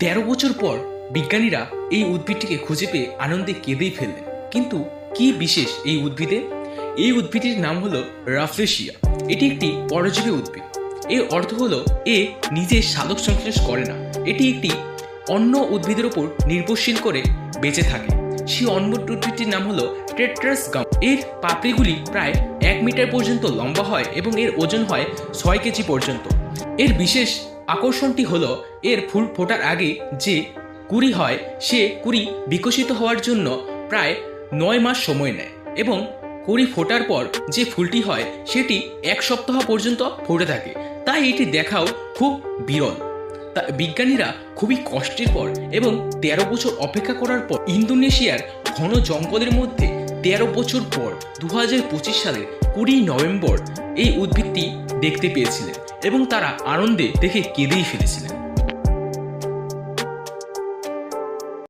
13 বছর পর বিজ্ঞানীরা এই উদ্ভিদটিকে খুঁজে পেয়ে আনন্দে কেঁদেই ফেললেন। কিন্তু কি বিশেষ এই উদ্ভিদে? এই উদ্ভিদটির নাম হলো রাফলেশিয়া। এটি একটি পরজীবী উদ্ভিদ। এর অর্থ হলো এ নিজে সালোক সংশ্লেষ করে না, এটি একটি অন্য উদ্ভিদের উপর নির্ভরশীল করে বেঁচে থাকে। সেই অন্য উদ্ভিদটির নাম হলো টেট্রাস গাম। এর পাপড়িগুলি প্রায় 1 মিটার পর্যন্ত লম্বা হয় এবং এর ওজন হয় 6 কেজি পর্যন্ত। এর বিশেষ আকর্ষণটি হলো এর ফুল ফোটার আগে যে কুঁড়ি হয় সে কুঁড়ি বিকশিত হওয়ার জন্য প্রায় 9 মাস সময় নেয় এবং কুঁড়ি ফোটার পর যে ফুলটি হয় সেটি 1 সপ্তাহ পর্যন্ত ফুটে থাকে। তাই এটি দেখাও খুব বিরল। তা বিজ্ঞানীরা খুবই কষ্টের পর এবং 13 বছর অপেক্ষা করার পর ইন্দোনেশিয়ার ঘন জঙ্গলের মধ্যে 13 বছর পর 2025 সালের 20 নভেম্বর এই উদ্ভিদটি দেখতে পেয়েছিলেন এবং তারা আনন্দে দেখে কেঁদেই ফেলেছিলেন।